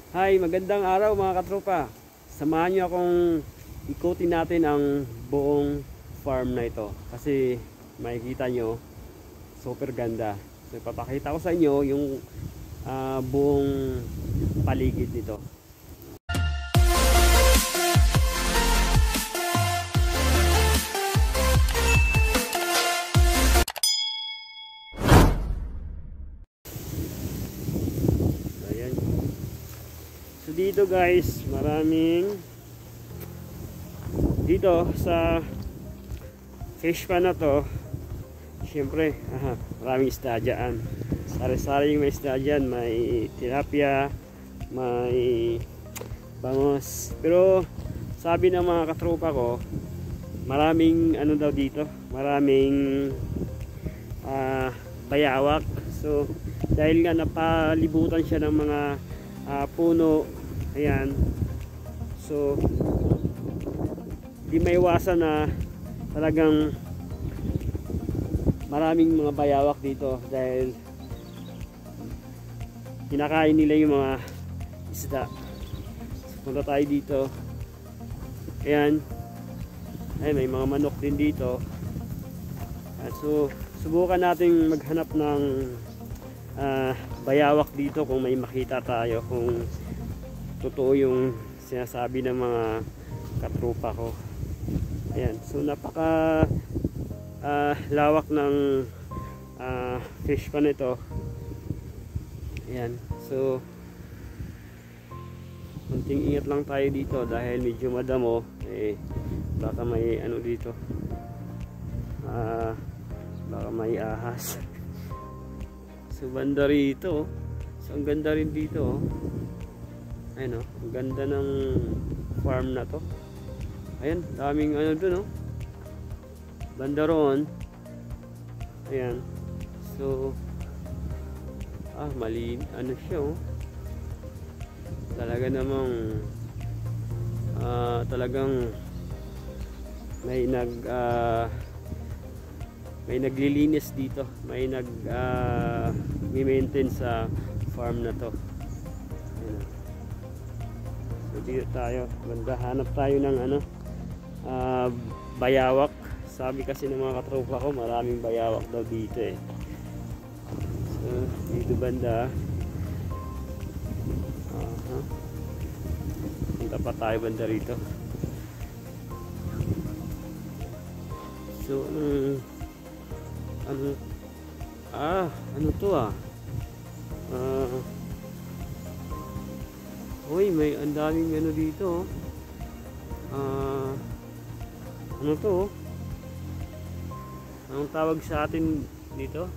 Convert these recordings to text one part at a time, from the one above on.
Hi, magandang araw mga katropa. Samahan niyo akong ikutin natin ang buong farm na ito. Kasi makikita nyo, super ganda. So ipapakita ko sa inyo yung buong paligid nito. Ayan. So dito guys, dito sa fish pan na to, syempre maraming isda dyan. Sari-sari may isda dyan, may tilapia, may bangos. Pero sabi ng mga katropa ko, maraming ano daw dito, maraming bayawak. So dahil nga napalibutan siya ng mga puno, ayan, so di maiwasan na talagang maraming mga bayawak dito dahil kinakain nila yung mga isda. So punta tayo dito, ayan, ay may mga manok din dito. So subukan nating maghanap ng bayawak dito kung may makita tayo, kung totoo yung sinasabi ng mga katropa ko. Ayan, so napaka lawak ng fish pan ito. Ayan, so konting ingat lang tayo dito dahil medyo madamo, baka may ano dito, baka may ahas. So banda rito, so ang ganda rin dito. Ayan, ang ganda ng farm na to. Ayan, daming ano dun, banda roon. Ayan, so mali ano siya, talaga namang talagang may naglilinis dito, may maintain sa farm na to. Ayan. So dito tayo, ganda, hanap tayo ng bayawak. Sabi kasi ng mga katropa ko, maraming bayawak daw dito So dito banda, punta pa tayo banda rito. So ano to uy, may ang daming ano dito, ano to, anong tawag sa atin dito,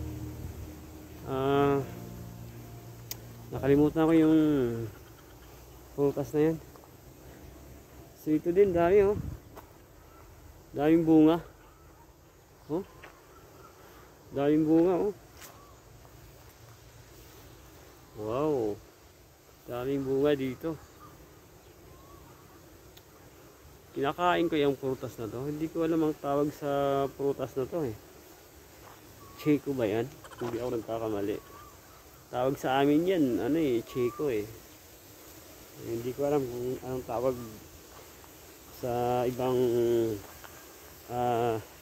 nakalimutan ko yung prutas na yan. So ito din, dami daming bunga, daming bunga, wow, daming bunga dito. Kinakain ko yung prutas na to. Hindi ko alam ang tawag sa prutas na to Chico ba yan? Hindi ako nagkakamali. Tawag sa amin yan, Chico Hindi ko alam kung anong tawag sa ibang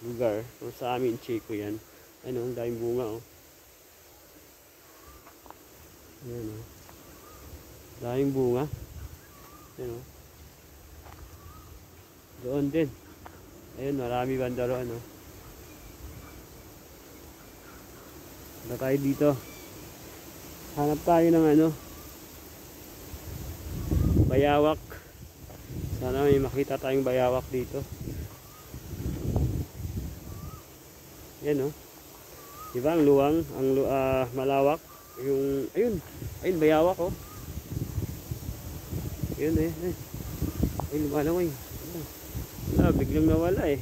lugar. Pero sa amin, Chico yan. Ang daming bunga Ayan daming bunga. Ayan doon din. Ayun, marami banda roon Punta tayo dito. Hanap tayo ng bayawak. Sana may makita tayong bayawak dito. Yan diba ang luwang, malawak yung, ayun bayawak ayun ayun lumalaway. Biglang nawala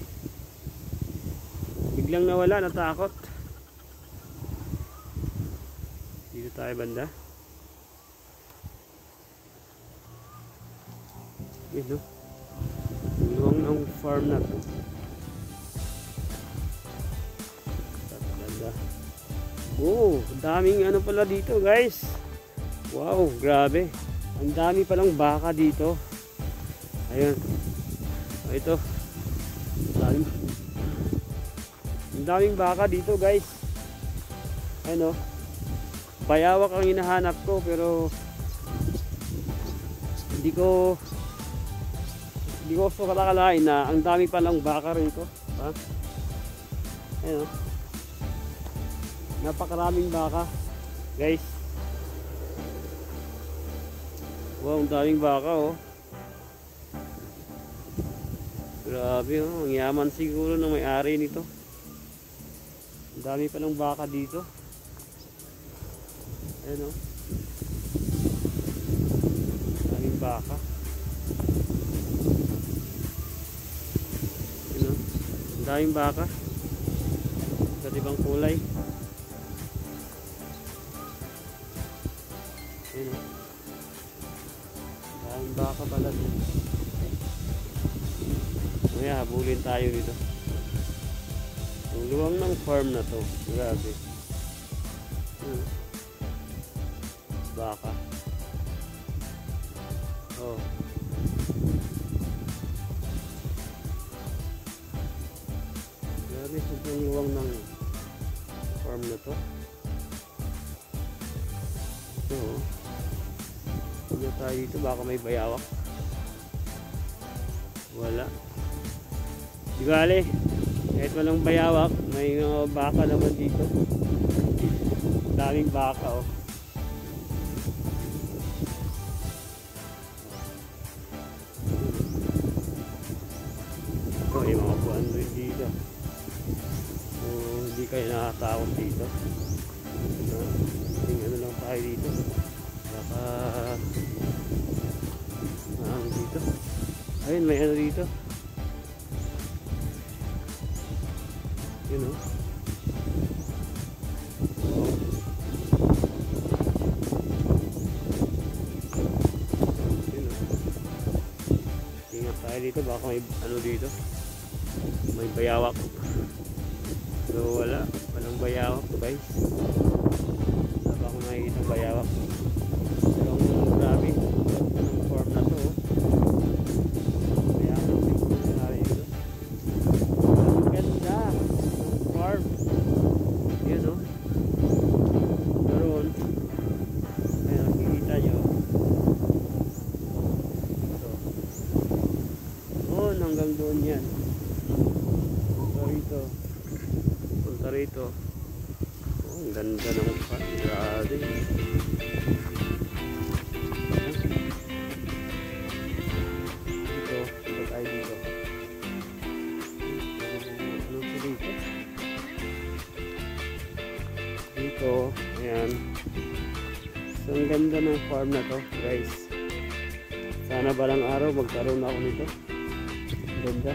biglang nawala, natakot. Dito tayo banda. Yun luwang ng farm na to. Banda. Daming pala dito guys. Wow, grabe. Ang dami palang baka dito. Ayun. O, ito. Ang daming baka dito, guys. Ayun, o. Bayawak ang hinahanap ko, pero hindi ko so kalakalain na ang dami palang baka rito. Ha? Ayun, o. Napakaraming baka, guys. Wow, ang daming baka, oh. Grabe, oh. Ang yaman siguro ng may-ari nito. Ang dami palang baka dito. Ayan, oh. Ang daming baka. Ayan, oh. Ang daming baka. Sa ibang kulay. Ayan, oh. Ang baka pala dito. Kaya habulin tayo dito. Ang luwang ng farm na to. Grabe. Baka. Oh. Grabe, sobrang luwang ng farm na to. Ito, oh. Hindi tayo dito, baka may bayawak. Wala. Di bale, kahit walang bayawak, may mga baka naman dito. Daming baka, oh. Ito, may mga buwan rin dito. So, hindi kayo nakakatakot dito. Ano lang tayo dito. Baka dito. Ayun, may ano dito. Yun, oh. Yun, oh. Ingat tayo dito, baka may ano dito. May bayawak. So walang bayawak, guys. Baka makikita bayawak. Pero ang grabe, ang farm na to, oh. Hanggang doon yan. Punta rito. Oh, ang ganda ng grabe. Dito, punta tayo dito. Ano ito dito? Dito, ayan. So, ang ganda ng farm na to, guys. Sana balang araw magkaroon ako nito. Ganda.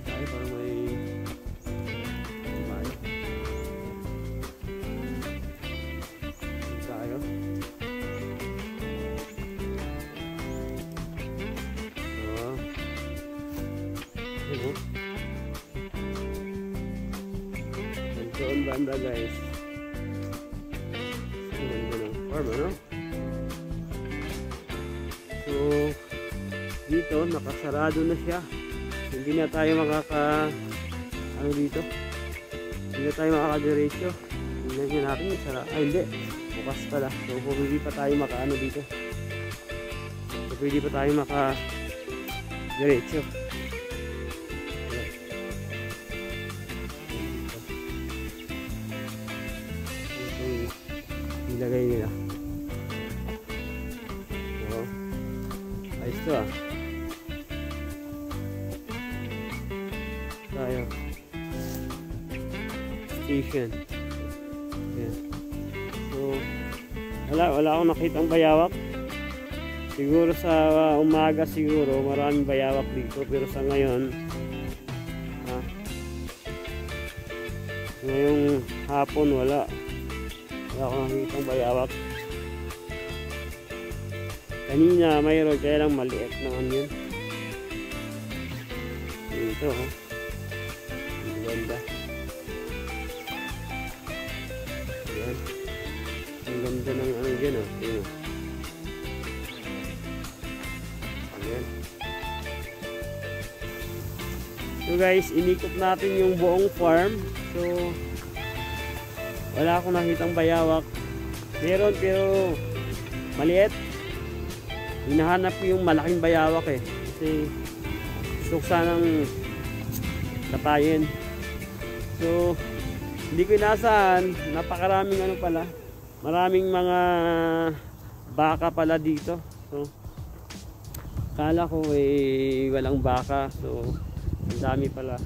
Tayo parang may tayo. So, ano? Nagdoon banda, guys. Ang ganda ng farm, ano? So, dito nakasarado na siya, hindi na tayo ano dito, hindi na tayo makakadiretso. Tingnan nyo natin, sara, ay hindi, bukas pala. So pwede pa tayo makaano dito, so pwede pa tayo makadiretso. Ito nilagay nila. So ayos to, ah. Tayo station. Yan. So wala akong nakitang bayawak. Siguro sa umaga siguro maraming bayawak dito, pero sa ngayon ngayong hapon wala akong nakitang bayawak. Kanina mayroon, kaya lang maliit naman yun. Dito, oh. Ang ganda. Ayan. Ang ganda ng ano dyan, oh. Ayan. So guys, inikot natin yung buong farm. So wala akong nakitang bayawak. Meron pero maliit. Hinahanap ko yung malaking bayawak eh. Kasi gusto ko sanang katayin. So hindi ko inaasahan, napakaraming ano pala. Maraming mga baka pala dito. So kala ko eh walang baka. So ang dami pala.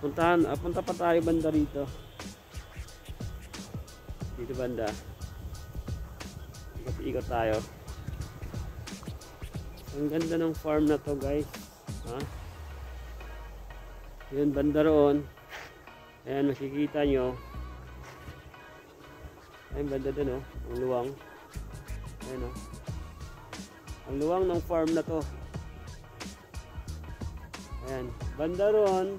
Punta pa tayo banda rito. Dito banda. Ikot tayo. Ang ganda ng farm na to guys. Ha? Yun banda roon. Ayan makikita nyo. Ayun banda dun oh. Ang luwang. Ayan oh. Ang luwang ng farm na to. Ayan. Banda roon.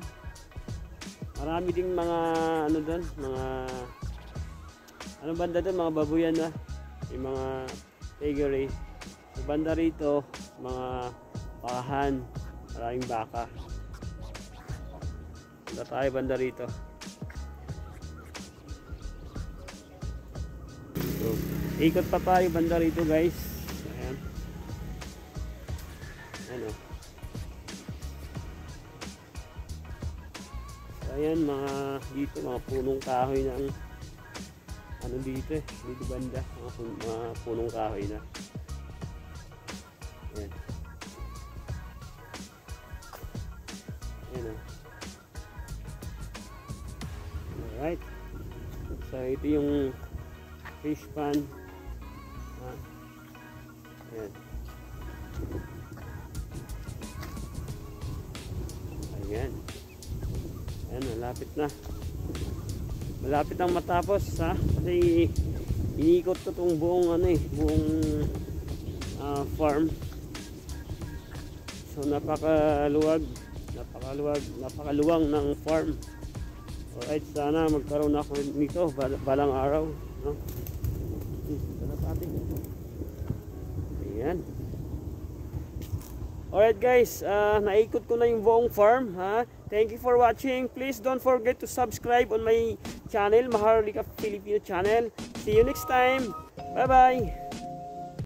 Marami ding mga ano doon, mga ano banda doon, mga babuyan na, yung mga piggery. So, banda rito, mga bakahan, maraming baka. Banda tayo banda rito. So, ikot pa tayo banda rito guys. Ayan. Ano? Ayan mga dito mga punong kahoy na ang ano dito eh, dito banda mga punong kahoy na. Ayan. Ayan o. Alright. So ito yung fish pan. Ayan. Ayan. Ayan, malapit na. Malapit ang matapos ha. Kasi inikot ko itong buong ano eh, buong farm. So napakaluwang ng farm. Alright, sana magkaroon ako nito balang araw, no? Ayan. Alright guys, naikot ko na yung buong farm ha. Thank you for watching. Please don't forget to subscribe on my channel, Maharlika Filipino channel. See you next time. Bye bye.